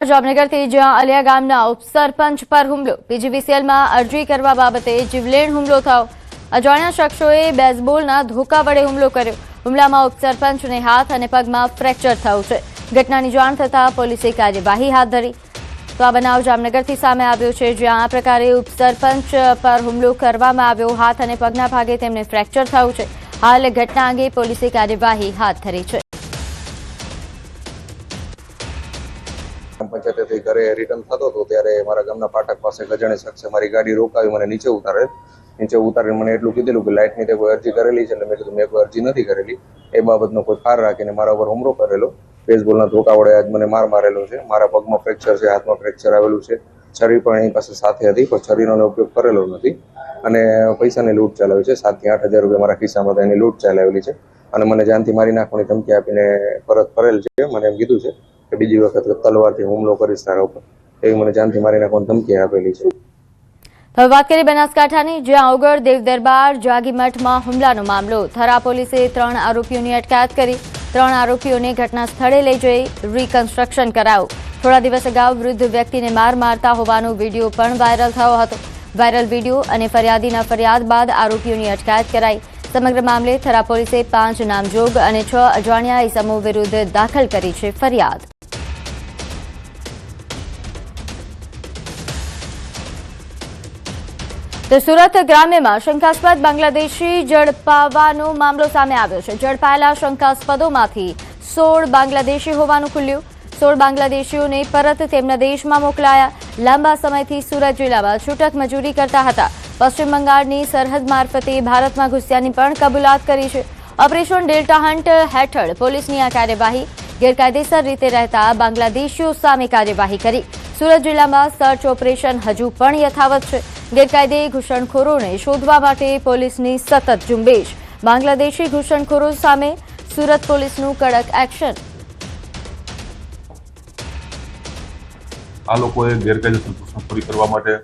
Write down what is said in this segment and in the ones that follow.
જામનગરથી જ્યાં અલિયા ગામના ઉપસરપંચ પર હુમલો, પીજીવીસીએલમાં અરજી કરવા બાબતે જીવલેણ હુમલો થયો। અજાણ્યા શખ્સોએ બેઝબોલના ધોકા વડે હુમલો કર્યો। હુમલામાં ઉપસરપંચને હાથ અને પગમાં ફ્રેક્ચર થયું છે। ઘટનાની જાણ થતાં પોલીસે કાર્યવાહી હાથ ધરી। તો આ બનાવ જામનગરથી સામે આવ્યો છે, જ્યાં આ પ્રકારે ઉપસરપંચ પર હુમલો કરવામાં આવ્યો। હાથ અને પગના ભાગે તેમને ફ્રેક્ચર થયું છે। હાલ ઘટના અંગે પોલીસે કાર્યવાહી હાથ ધરી છે। પંચાયતથી ઘરે રિટર્ન થતો હતો ત્યારે મારા ગામના ફાટક પાસે અજાણે શખ્સે મારી ગાડી રોકાવી મને નીચે ઉતારીને મને એટલું કીધેલું કે લાઇટની તે કોઈ અરજી કરેલી છે, એટલે મેં કીધું મેં કોઈ અરજી નથી કરેલી। એ બાબતનો કોઈ ફાર રાખીને મારા ઉપર હુમલો કરેલો। બેઝબોલના ધોકા વડે આજ મને માર મારેલો છે। મારા પગમાં ફ્રેક્ચર છે, હાથમાં ફ્રેક્ચર આવેલું છે। છરી પણ એની પાસે સાથે હતી, પણ છરીનો ઉપયોગ કરેલો નથી। અને પૈસાની લૂંટ ચલાવી છે। 7 થી 8 હજાર રૂપિયા મારા ખિસ્સામાં એની લૂંટ ચલાવેલી છે અને મને જાનથી મારી નાખવાની ધમકી આપીને પરત ફરેલ છે। મને એમ કીધું છે કે બીજી વખત તલવારથી હુમલો કરીશ તારા ઉપર, એવી મને જાનથી મારી નાખવાની ધમકી આપેલી છે। હવે વાત કરીએ બનાસકાંઠાની, જ્યાં ઓગળ દેવ દરબાર જાગીમઠમાં હુમલાનો મામલો। થરા પોલીસે 3 આરોપીઓની અટકાયત કરી। 3 આરોપીઓને ઘટના સ્થળે લઈ જઈ રિકન્સ્ટ્રક્શન કરાયું। થોડા દિવસ અગાઉ વૃદ્ધ વ્યક્તિને માર મારતા હોવાનો વિડીયો પણ વાયરલ થયો હતો। વાયરલ વિડીયો અને ફરિયાદીના ફરિયાદ બાદ આરોપીઓની અટકાયત કરાઈ। સમગ્ર મામલે થરા પોલીસે 5 નામજોગ અને 6 અજાણ્યા ઇસમો વિરુદ્ધ દાખલ કરી છે ફરિયાદ। તો સુરત ગ્રામ્યમાં શંકાસ્પદ બાંગ્લાદેશી ઝડપાવાનો મામલો સામે આવ્યો છે। ઝડપાયેલા શંકાસ્પદોમાંથી 16 બાંગ્લાદેશી હોવાનું ખુલ્યું। 16 બાંગ્લાદેશીઓને પરત તેમના દેશમાં મોકલાયા। લાંબા સમયથી સુરત જિલ્લામાં છૂટક મજૂરી કરતા હતા। પશ્ચિમ બંગાળની સરહદ મારફતે ભારતમાં ઘૂસ્યાની પણ કબૂલાત કરી છે। ઓપરેશન ડેલ્ટા હન્ટ હેઠળ પોલીસની આ કાર્યવાહી। ગેરકાયદેસર રીતે રહેતા બાંગ્લાદેશીઓ સામે કાર્યવાહી કરી। સુરત જિલ્લામાં સર્ચ ઓપરેશન હજુ પણ યથાવત છે। ગેરકાયદે ઘૂસણખોરોને શોધવા માટે પોલીસની સતત ઝુંબેશ। બાંગ્લાદેશી ઘૂસણખોરો સામે સુરત પોલીસનું કડક એક્શન। આ લોકોએ ગેરકાયદેસર ઘૂસણખોરી કરવા માટે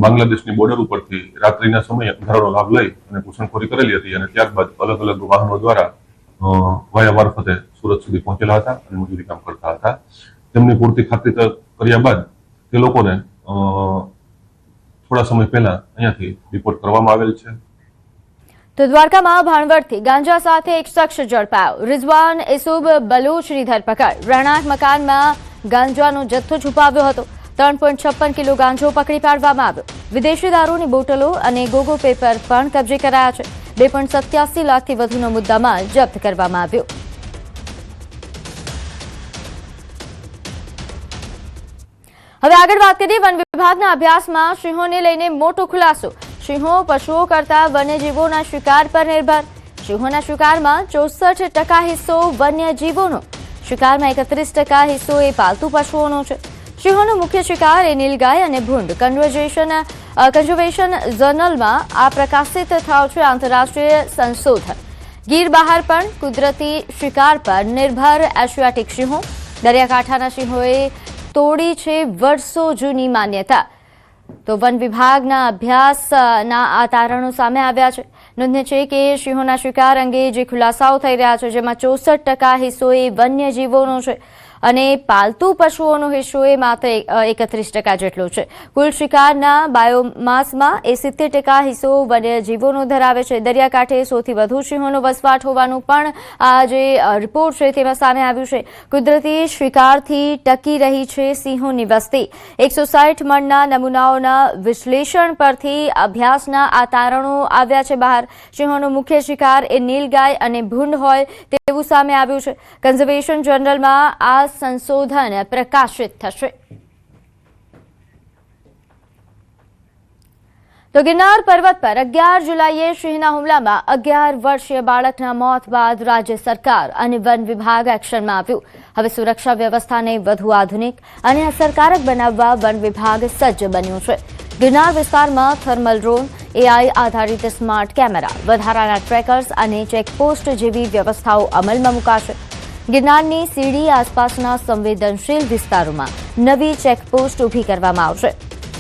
બાંગ્લાદેશની બોર્ડર ઉપરથી રાત્રિના સમયે અંધારાનો લાભ લઈ અને ઘૂસણખોરી કરેલી હતી અને ત્યારબાદ અલગ અલગ વાહનો દ્વારા વાયા મારફતે સુરત સુધી પહોંચેલા હતા અને મજૂરી કામ કરતા હતા। તેમની પૂરતી ખાતરી કર્યા બાદ તે લોકોને થોડા સમય પહેલા અહીંયાથી રિપોર્ટ કરવામાં આવેલ છે। તો દ્વારકામાં ભાણવડથી ગાંજા સાથે એક શખ્સ ઝડપાયો। રિઝવાન એસુબ બલુચની ધરપકડ। રહેણાંક મકાનમાં ગાંજાનો જથ્થો છુપાવ્યો હતો। 3.56 કિલો ગાંજો પકડી પાડવામાં આવ્યો। વિદેશી દારૂની બોટલો અને ગોગો પેપર પણ કબજે કરાયા છે। 2.87 લાખથી વધુનો મુદ્દામાલ જપ્ત કરવામાં આવ્યો। હવે આગળ વાત કરીએ વન વિભાગના અભ્યાસમાં સિંહોને લઈને મોટો ખુલાસો। સિંહો પશુઓ કરતા વન્યજીવોના શિકાર પર નિર્ભર। સિંહોના શિકારમાં 64% હિસ્સો વન્યજીવોનો, શિકારમાં 31% હિસ્સો એ પાલતુ પશુઓનો છે। સિંહોનો મુખ્ય શિકાર એ નીલગાય અને ભૂંડ। કન્ઝર્વેશન જર્નલમાં આ પ્રકાશિત થયો છે આંતરરાષ્ટ્રીય સંશોધન। ગીર બહાર પણ કુદરતી શિકાર પર નિર્ભર એશિયાટિક સિંહો। દરિયાકાંઠાના સિંહોએ તોડી છે વર્ષો જૂની માન્યતા। તો વન વિભાગના અભ્યાસના આ તારણો સામે આવ્યા છે। નોંધનીય છે કે સિંહોના શિકાર અંગે જે ખુલાસાઓ થઈ રહ્યા છે, જેમાં 64% હિસ્સો એ વન્યજીવોનો છે અને પાલતુ પશુઓનો હિસ્સો એ માત્ર 31% જેટલો છે। કુલ શિકારના બાયોમાસમાં એ 70% હિસ્સો વન્યજીવોનો ધરાવે છે। દરિયાકાંઠે સૌથી વધુ સિંહોનો વસવાટ હોવાનું પણ આ જે રિપોર્ટ છે તેમાં સામે આવ્યું છે। કુદરતી શિકારથી ટકી રહી છે સિંહોની વસ્તી। 160 મણના નમૂનાઓના વિશ્લેષણ પરથી અભ્યાસના આ તારણો આવ્યા છે બહાર। સિંહોનો મુખ્ય શિકાર એ નીલગાય અને ભૂંડ હોય તેવું સામે આવ્યું છે। કન્ઝર્વેશન જર્નલમાં આ સંશોધન પ્રકાશિત થશે। તો ગિરનાર પર્વત પર 11 જુલાઈએ સિંહના હુમલામાં 11 વર્ષીય બાળકના મોત બાદ રાજ્ય સરકાર અને વન વિભાગ એક્શનમાં આવ્યું। હવે સુરક્ષા વ્યવસ્થાને વધુ આધુનિક અને અસરકારક બનાવવા વન વિભાગ સજ્જ બન્યું છે। ગિરનાર વિસ્તારમાં થર્મલ ડ્રોન, એઆઈ આધારિત સ્માર્ટ કેમેરા, વધારાના ટ્રેકર્સ અને ચેકપોસ્ટ જેવી વ્યવસ્થાઓ અમલમાં મુકાશે। ગિરનારની સીડી આસપાસના સંવેદનશીલ વિસ્તારોમાં નવી ચેકપોસ્ટ ઊભી કરવામાં આવશે।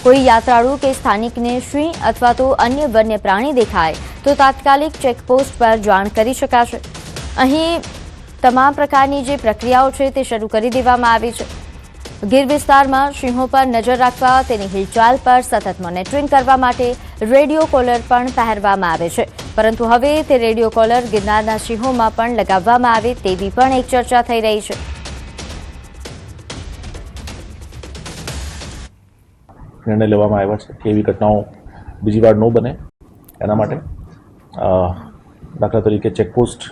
કોઈ યાત્રાળુ કે સ્થાનિકને સિંહ અથવા તો અન્ય વન્ય પ્રાણી દેખાય તો તાત્કાલિક ચેકપોસ્ટ પર જાણ કરી શકાશે। અહીં તમામ પ્રકારની જે પ્રક્રિયાઓ છે તે શરૂ કરી દેવામાં આવી છે. ગીર વિસ્તારમાં સિંહો પર નજર રાખવા તેની હિલચાલ પર સતત મોનિટરિંગ કરવા માટે રેડિયો કોલર પણ પહેરવામાં આવે છે. પરંતુ હવે તે રેડિયો કોલર ગિરનારના સિંહોમાં પણ લગાવવામાં આવે તેવી પણ એક ચર્ચા થઈ રહી છે. નિર્ણય લેવામાં આવ્યા છે કે એવી ઘટનાઓ બીજી વાર ન બને એના માટે દાખલા તરીકે ચેકપોસ્ટ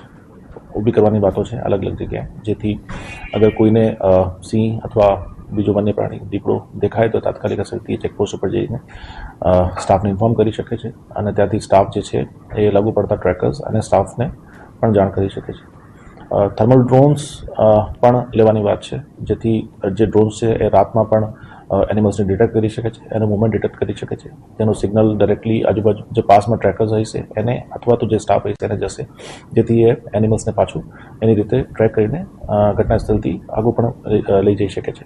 ઊભી કરવાની વાતો છે અલગ અલગ જગ્યાએ, જેથી અગર કોઈને સિંહ અથવા બીજો વન્ય પ્રાણી દીપડો દેખાય તો તાત્કાલિક અસરથી ચેકપોસ્ટ ઉપર જઈને સ્ટાફને ઇન્ફોર્મ કરી શકે છે અને ત્યાંથી સ્ટાફ જે છે એ લાગુ પડતા ટ્રેકર્સ અને સ્ટાફને પણ જાણ કરી શકે છે. થર્મલ ડ્રોન્સ પણ લેવાની વાત છે, જેથી જે ડ્રોન્સ છે એ રાતમાં પણ એનિમલ્સને ડિટેક્ટ કરી શકે છે, એનો મૂવમેન્ટ ડિટેક્ટ કરી શકે છે, તેનો સિગ્નલ ડાયરેક્ટલી આજુબાજુ જે પાસમાં ટ્રેકર્સ હશે એને અથવા તો જે સ્ટાફ હશે એને જશે, જેથી એ એનિમલ્સને પાછું એની રીતે ટ્રેક કરીને ઘટના સ્થળથી આગળ પણ લઈ જઈ શકે છે.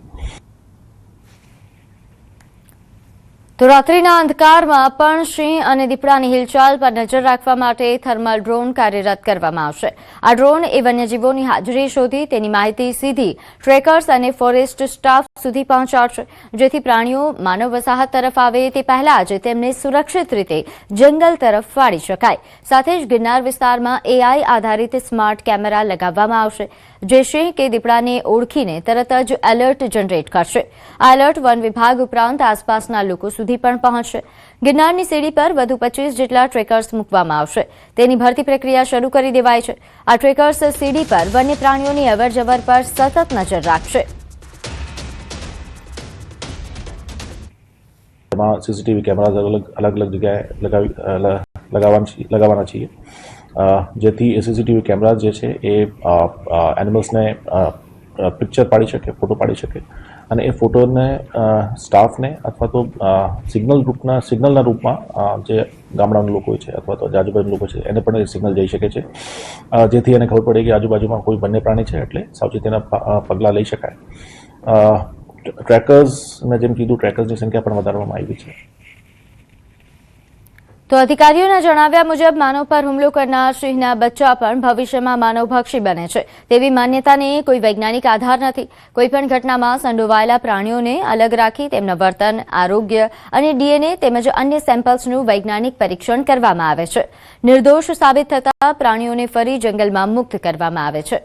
તો રાત્રિના અંધકારમાં પણ સિંહ અને દીપડાની હિલચાલ પર નજર રાખવા માટે થર્મલ ડ્રોન કાર્યરત કરવામાં આવશે. આ ડ્રોન એ વન્યજીવોની હાજરી શોધી તેની માહિતી સીધી ટ્રેકર્સ અને ફોરેસ્ટ સ્ટાફ સુધી પહોંચાડશે, જેથી પ્રાણીઓ માનવ વસાહત તરફ આવે તે પહેલા જ તેમને સુરક્ષિત રીતે જંગલ તરફ વાળી શકાય. સાથે જ ગિરનાર વિસ્તારમાં AI આધારિત સ્માર્ટ કેમેરા લગાવવામાં આવશે, જે સિંહ કે દીપડાને ઓળખીને તરત જ એલર્ટ જનરેટ કરશે. આ એલર્ટ વન વિભાગ ઉપરાંત આસપાસના લોકો સુધી પણ પહોંચશે. ગિરનારની સીડી પર વધુ 25 જેટલા ટ્રેકર્સ મૂકવામાં આવશે. તેની ભરતી પ્રક્રિયા શરૂ કરી દેવાઈ છે. આ ટ્રેકર્સ સીડી પર વન્ય પ્રાણીઓની અવરજવર પર સતત નજર રાખશે. એમાં CCTV કેમેરા અલગ અલગ જગ્યાએ લગાવવાના છીએ, જેથી એ CCTV કેમેરા જે છે એ એનિમલ્સને પિક્ચર પાડી શકે, ફોટો પાડી શકે અને એ ફોટોને સ્ટાફને અથવા તો સિગ્નલના રૂપમાં જે ગામડાના લોકો છે અથવા તો આજુબાજુના લોકો છે એને પણ એ સિગ્નલ જઈ શકે છે, જેથી એને ખબર પડે કે આજુબાજુમાં કોઈ વન્ય પ્રાણી છે, એટલે સાવચેતીના પગલાં લઈ શકાય. ટ્રેકર્સ, મેં જેમ કીધું, ટ્રેકર્સની સંખ્યા પણ વધારવામાં આવી છે. તો અધિકારીઓના જણાવ્યા મુજબ માનવ પર હુમલો કરનાર સિંહના બચ્ચા પણ ભવિષ્યમાં માનવભક્ષી બને છે તેવી માન્યતાને કોઈ વૈજ્ઞાનિક આધાર નથી. કોઈપણ ઘટનામાં સંડોવાયેલા પ્રાણીઓને અલગ રાખી તેમના વર્તન, આરોગ્ય અને DNA તેમજ અન્ય સેમ્પલ્સનું વૈજ્ઞાનિક પરીક્ષણ કરવામાં આવે છે. નિર્દોષ સાબિત થતા પ્રાણીઓને ફરી જંગલમાં મુક્ત કરવામાં આવે છે.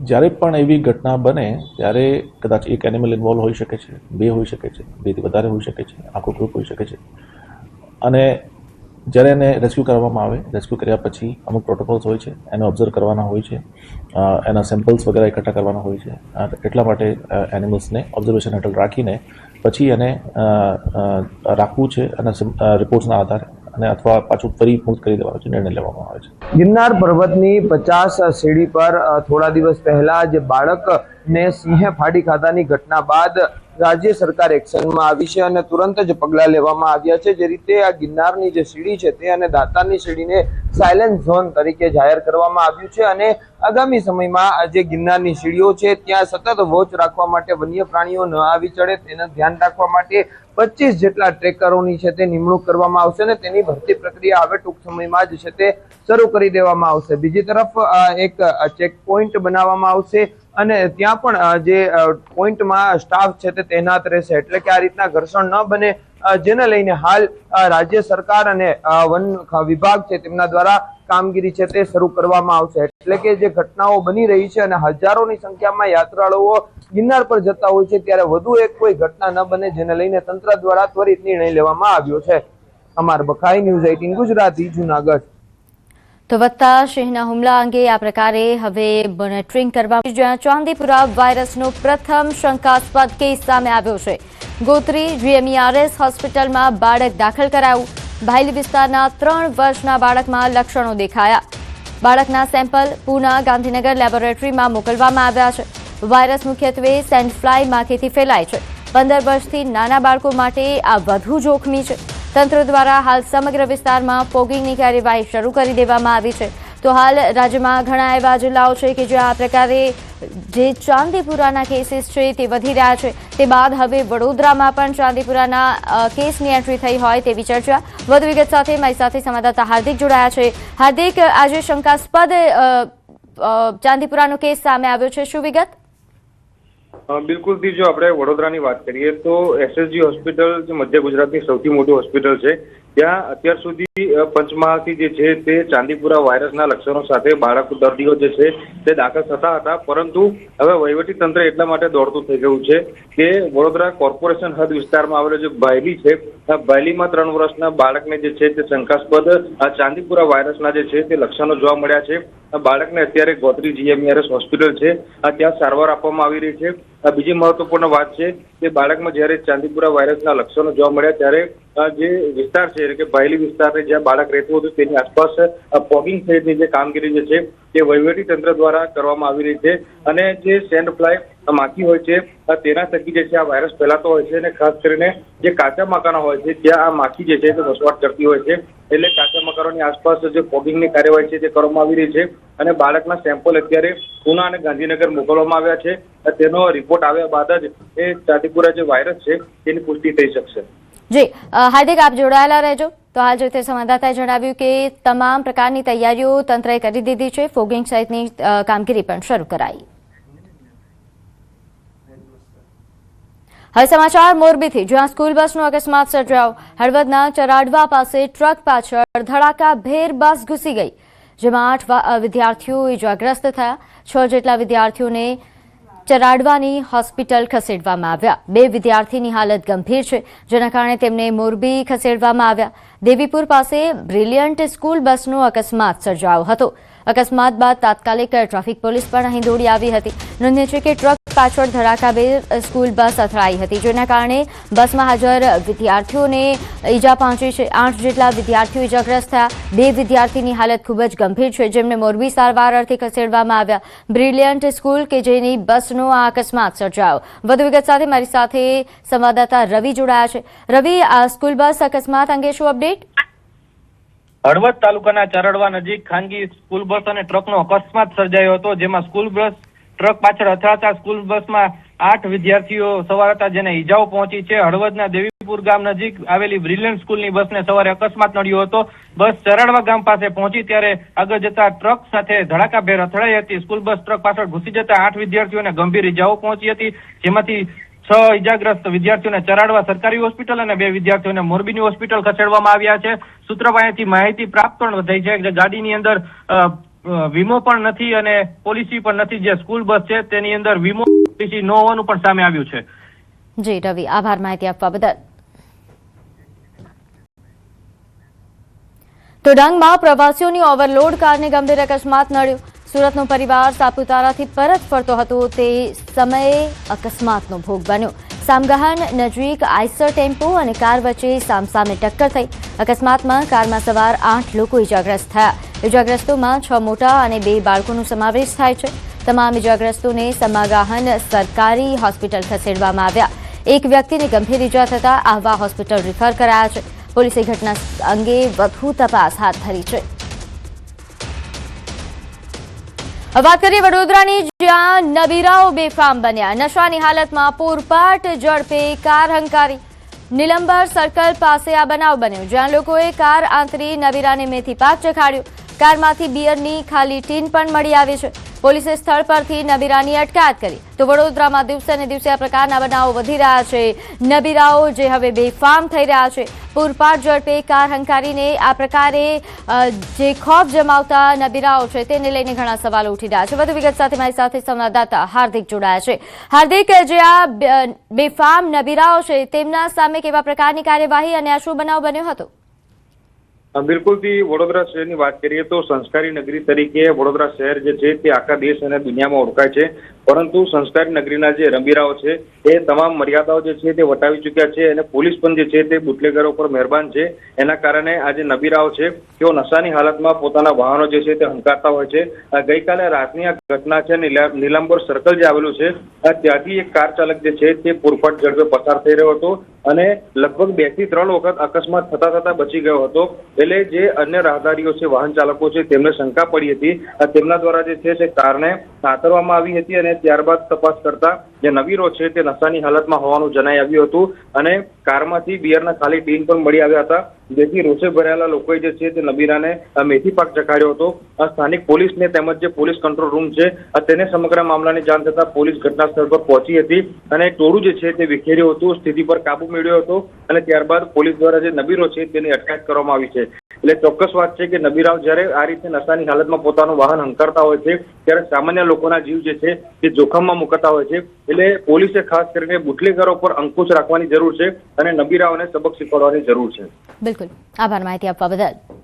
જ્યારે પણ એવી ઘટના બને ત્યારે કદાચ એક એનિમલ ઇન્વોલ્વ હોઈ શકે છે, 2 હોઈ શકે છે, 2 થી વધારે હોઈ શકે છે, આખું ગ્રુપ હોઈ શકે છે. અને જ્યારે એને રેસ્ક્યુ કરવામાં આવે, રેસ્ક્યુ કર્યા પછી અમુક પ્રોટોકોલ્સ હોય છે, એને ઓબ્ઝર્વ કરવાના હોય છે, એના સેમ્પલ્સ વગેરે એકઠા કરવાના હોય છે. એટલા માટે એનિમલ્સને ઓબ્ઝર્વેશન હેઠળ રાખીને પછી એને રાખવું છે અને રિપોર્ટ્સના આધારે અને અથવા પાછું ફરી મુક્ત કરી દેવાનો નિર્ણય લેવામાં આવે છે. ગિરનાર પર્વતની 50 સીડી પર થોડા દિવસ પહેલા જે બાળકને સિંહે ફાડી ખાધાની ઘટના બાદ રાજ્ય સરકાર એક્શનમાં આવી છે અને તુરંત જ પગલાં લેવામાં આવ્યા છે. જે રીતે આ ગિરનારની જે સીડી છે તે અને દાતારની સીડીને સાયલેન્ટ ઝોન તરીકે જાહેર કરવામાં આવ્યું છે અને આગામી સમયમાં જે ગિરનારની સીડીઓ છે ત્યાં સતત વોચ રાખવા માટે, વન્ય પ્રાણીઓ ન આવી ચડે તેનું ધ્યાન રાખવા માટે 25 જેટલા ટ્રેકરોની છે તે નિમણૂક કરવામાં આવશે અને તેની ભરતી પ્રક્રિયા હવે ટૂંક સમયમાં જ છે તે શરૂ કરી દેવામાં આવશે. બીજી તરફ એક ચેક પોઈન્ટ બનાવવામાં આવશે અને ત્યાં પણ જે પોઈન્ટમાં સ્ટાફ છે તે તૈનાત રહેશે, એટલે કે આ રીતના ઘર્ષણ ન બને, જેને લઈને હાલ રાજ્ય સરકાર અને વન વિભાગ છે તેમના દ્વારા કામગીરી છે તે શરૂ કરવામાં આવશે. એટલે કે જે ઘટનાઓ બની રહી છે અને હજારોની સંખ્યામાં યાત્રાળુઓ ગિરનાર પર જતા હોય છે ત્યારે વધુ એક કોઈ ઘટના ન બને, જેને લઈને તંત્ર દ્વારા ત્વરિત નિર્ણય લેવામાં આવ્યો છે. અમાર બખાઈ, ન્યૂઝ 18 ગુજરાતી, જૂનાગઢ. તો વધતા સિંહના હુમલા અંગે આ પ્રકારે હવે મોનિટરિંગ કરવામાં, જ્યાં ચાંદીપુરા વાયરસનો પ્રથમ શંકાસ્પદ કેસ સામે આવ્યો છે. ગોત્રી GMERS હોસ્પિટલમાં બાળક દાખલ કરાયું. ભાયલી વિસ્તારના 3 વર્ષના બાળકમાં લક્ષણો દેખાયા. બાળકના સેમ્પલ પૂના, ગાંધીનગર લેબોરેટરીમાં મોકલવામાં આવ્યા છે. વાયરસ મુખ્યત્વે સેન્ડ ફ્લાય માખીથી ફેલાય છે. 15 વર્ષથી નાના બાળકો માટે આ વધુ જોખમી છે. તંત્ર દ્વારા હાલ સમગ્ર વિસ્તારમાં ફોગિંગની કાર્યવાહી શરૂ કરી દેવામાં આવી છે. તો હાલ રાજ્યમાં ઘણા એવા જિલ્લાઓ છે કે જ્યાં આ પ્રકારે જે ચાંદીપુરાના કેસીસ છે તે વધી રહ્યા છે. તે બાદ હવે વડોદરામાં પણ ચાંદીપુરાના કેસની એન્ટ્રી થઈ હોય તેવી ચર્ચા. વધુ વિગત સાથે મારી સાથે સંવાદદાતા હાર્દિક જોડાયા છે. હાર્દિક, આજે શંકાસ્પદ ચાંદીપુરાનો કેસ સામે આવ્યો છે, શું વિગત? બિલકુલ થી જો આપણે વડોદરાની વાત કરીએ તો એસએસજી હોસ્પિટલ જે મધ્ય ગુજરાતની સૌથી મોટી હોસ્પિટલ છે, ત્યાં અત્યાર સુધી પંચમહાલથી જે છે તે ચાંદીપુરા વાયરસના લક્ષણો સાથે બાળક દર્દીઓ જે છે તે દાખલ થતા હતા. પરંતુ હવે વહીવટી તંત્ર એટલા માટે દોડતું થઈ ગયું છે કે વડોદરા કોર્પોરેશન હદ વિસ્તારમાં આવેલો જે બાયલી છે, આ બાયલીમાં 3 વર્ષના બાળકને જે છે તે શંકાસ્પદ ચાંદીપુરા વાયરસના જે છે તે લક્ષણો જોવા મળ્યા છે. બાળકને અત્યારે ગોત્રી જીએમઈઆરએસ હોસ્પિટલ છે ત્યાં સારવાર આપવામાં આવી રહી છે. બીજી મહત્વપૂર્ણ વાત છે કે બાળકમાં જ્યારે ચાંદીપુરા વાયરસના લક્ષણો જોવા મળ્યા ત્યારે જે વિસ્તાર છે એટલે કે બાયલી વિસ્તાર જ્યાં બાળક રહેતું હતું તેની આસપાસ ફોગિંગ સહિતની જે કામગીરી જે છે તે વહીવટી તંત્ર દ્વારા કરવામાં આવી રહી છે. અને જે સેન્ડ ફ્લાય માખી હોય છે તેના થકી જે છે આ વાયરસ ફેલાતો હોય છે. અને ખાસ કરીને જે કાચા મકાનો હોય છે ત્યાં આ માખી જે છે તે વસવાટ કરતી હોય છે. એટલે કાચા મકાનોની આસપાસ જે ફોગિંગની કાર્યવાહી છે તે કરવામાં આવી રહી છે. અને બાળકના સેમ્પલ અત્યારે પુના અને ગાંધીનગર મોકલવામાં આવ્યા છે. તેનો રિપોર્ટ આવ્યા બાદ જ એ ચાંદીપુરા જે વાયરસ છે તેની પુષ્ટિ થઈ શકશે. જી હાર્દિક, આપ જોડાયેલા રહેજો. તો હાલ જે રીતે સંવાદદાતાએ જણાવ્યું કે તમામ પ્રકારની તૈયારીઓ તંત્રએ કરી દીધી છે. ફોગિંગ સહિતની કામગીરી પણ શરૂ કરાઈ. હવે સમાચાર મોરબીથી, જ્યાં સ્કૂલ બસનો અકસ્માત સર્જાયો. હળવદના ચરાડવા પાસે ટ્રક પાછળ ધડાકાભેર બસ ઘૂસી ગઈ, જેમાં 8 વિદ્યાર્થીઓ ઇજાગ્રસ્ત થયા. 6 જેટલા વિદ્યાર્થીઓને ચરાડવાની હોસ્પિટલ ખસેડવામાં આવ્યા. 2 વિદ્યાર્થીની હાલત ગંભીર છે, જેના કારણે તેમને મોરબી ખસેડવામાં આવ્યા. દેવીપુર પાસે બ્રિલિયન્ટ સ્કૂલ બસનો અકસ્માત સર્જાયો હતો. અકસ્માત બાદ તાત્કાલિક ટ્રાફિક પોલીસ પણ અહીં દોડી આવી હતી. નોંધ્ય છે કે ટ્રક પાછળ ધડાકાભેર સ્કૂલ બસ અથડાઈ હતી, જેના કારણે બસમાં હાજર વિદ્યાર્થીઓને ઈજા પહોંચી છે. 8 જેટલા વિદ્યાર્થીઓ ઈજાગ્રસ્ત થયા. 2 વિદ્યાર્થીની હાલત ખૂબ જ ગંભીર છે, જેમને મોરબી સારવાર અર્થે ખસેડવામાં આવ્યા. બ્રિલિયન્ટ સ્કૂલ કે જેની બસનો આ અકસ્માત સર્જાયો. વધુ વિગત સાથે મારી સાથે સંવાદદાતા રવિ જોડાયા છે. રવિ, આ સ્કૂલ બસ અકસ્માત અંગે શું અપડેટ? હળવદ તાલુકાના ચરડવા નજીક ખાનગી સ્કૂલ બસ અને ટ્રકનો અકસ્માત સર્જાયો હતો, જેમાં સ્કૂલ બસ ટ્રક પાછળ અથડાતા સ્કૂલ બસમાં 8 વિદ્યાર્થીઓ સવાર હતા, જેને ઈજાઓ પહોંચી છે. હળવદના દેવીપુર ગામ નજીક આવેલી બ્રિલિયન્ટ સ્કૂલની બસને સવારે અકસ્માત નડ્યો હતો. બસ ચરાડવા ગામ પાસે પહોંચી ત્યારે આગળ જતા ટ્રક સાથે ધડાકાભેર અથડાઈ હતી. સ્કૂલ બસ ટ્રક પાછળ ઘૂસી જતા 8 વિદ્યાર્થીઓને ગંભીર ઈજાઓ પહોંચી હતી, જેમાંથી 6 ઈજાગ્રસ્ત વિદ્યાર્થીઓને ચરાડવા સરકારી હોસ્પિટલ અને 2 વિદ્યાર્થીઓને મોરબીની હોસ્પિટલ ખસેડવામાં આવ્યા છે. સૂત્રો પાસેથી માહિતી પ્રાપ્ત પણ થઈ છે કે ગાડીની અંદર વીમો પણ નથી અને પોલિસી પણ નથી. જે સ્કૂલ બસ છે તેની અંદર વીમો પોલિસી ન હોવાનું પણ સામે આવ્યું છે. જી રવિ, આભાર માહિતી આપવા બદલ. તો ડાંગમાં પ્રવાસીઓની ઓવરલોડ કારને ગંભીર અકસ્માત નડ્યો. સુરતનો પરિવાર સાપુતારાથી પરત ફરતો હતો તે સમયે અકસ્માતનો ભોગ બન્યો. સામગાહન નજીક આઈસર ટેમ્પો અને કાર વચ્ચે સામસામે ટક્કર થઈ. અકસ્માતમાં કારમાં સવાર 8 લોકો ઇજાગ્રસ્ત થયા. ઇજાગ્રસ્તોમાં 6 મોટા અને 2 બાળકોનો સમાવેશ થાય છે. તમામ ઇજાગ્રસ્તોને સમાગાહન સરકારી હોસ્પિટલ ખસેડવામાં આવ્યા. એક વ્યક્તિને ગંભીર ઇજા થતા આહવા હોસ્પિટલ રિફર કરાયા છે. પોલીસે ઘટના અંગે વધુ તપાસ હાથ ધરી છે. વાત કરીએ વડોદરાની, જ્યાં નબીરાઓ બેફામ બન્યા. નશાની હાલતમાં પૂરપાટ ઝડપે કાર હંકારી. નિલંબર સર્કલ પાસે આ બનાવ બન્યો, જ્યાં લોકોએ કાર આંતરી નબીરાને મેથી પાક ચખાડ્યો. કારમાંથી બિયરની ખાલી ટીન પણ મળી આવી છે. પોલીસે સ્થળ પરથી નબીરાની અટકાયત કરી. તો વડોદરામાં દિવસે ને દિવસે આ પ્રકારના બનાવો વધી રહ્યા છે. નબીરાઓ જે હવે બેફામ થઈ રહ્યા છે. પૂરપાટ ઝડપે કાર હંકારીને આ પ્રકારે જે ખોફ જમાવતા નબીરાઓ છે તેને લઈને ઘણા સવાલો ઉઠી રહ્યા છે. વધુ વિગત સાથે મારી સાથે સંવાદદાતા હાર્દિક જોડાયા છે. હાર્દિક, જે આ બેફામ નબીરાઓ છે તેમના સામે કેવા પ્રકારની કાર્યવાહી અને આ શું બનાવ બન્યો હતો? બિલકુલથી વડોદરા શહેરની વાત કરીએ તો સંસ્કારી નગરી તરીકે વડોદરા શહેર જે છે તે આખા દેશ અને દુનિયામાં ઓળખાય છે. પરંતુ સંસ્કારી નગરીના જે નબીરાઓ છે એ તમામ મર્યાદાઓ જે છે તે વટાવી ચૂક્યા છે અને પોલીસ પણ જે છે તે બુટલેગરો પર મહેરબાન છે. એના કારણે આ જે નબીરાઓ છે તેઓ નશાની હાલતમાં પોતાના વાહનો જે છે તે હંકારતા હોય છે. ગઈકાલે રાતની આ ઘટના છે નીલાંબર સર્કલ જે આવેલું છે ત્યાંથી એક કાર ચાલક જે છે તે પૂરપાટ ઝડપે પસાર થઈ રહ્યો હતો અને લગભગ 2 થી 3 વખત અકસ્માત થતા બચી ગયો હતો. એટલે જે અન્ય રાહદારીઓ છે, વાહન ચાલકો છે, તેમને શંકા પડી હતી. તેમના દ્વારા જે છે તે કારને હાથરવામાં આવી હતી અને ત્યારબાદ તપાસ કરતા જે નબીરો છે તે નશાની હાલતમાં હોવાનું જણાઈ આવ્યું હતું અને કારમાંથી બિયરના ખાલી ટીન પણ મળી આવ્યા હતા. જેથી રોષે ભરાયેલા લોકોએ જે છે તે નબીરાને મેથી પાક ચખાડ્યો હતો. સ્થાનિક પોલીસને તેમજ જે પોલીસ કંટ્રોલ રૂમ છે તેને સમગ્ર મામલાની જાણ થતા પોલીસ ઘટના સ્થળ પર પહોંચી હતી અને ટોળું જે છે તે વિખેર્યું હતું, સ્થિતિ પર કાબુ મેળવ્યો હતો અને ત્યારબાદ પોલીસ દ્વારા જે નબીરો છે તેની અટકાયત કરવામાં આવી છે. એટલે ચોક્કસ વાત છે કે નબીરાઓ જ્યારે આ રીતે નશાની હાલતમાં પોતાનું વાહન હંકારતા હોય છે ત્યારે સામાન્ય લોકોના જીવ જે છે તે જોખમમાં મુકાતા હોય છે. એટલે પોલીસે ખાસ કરીને બુટલેગરો પર અંકુશ રાખવાની જરૂર છે અને નબીરાઓને સબક શીખવાડવાની જરૂર છે. બિલકુલ, આભાર માહિતી આપવા બદલ.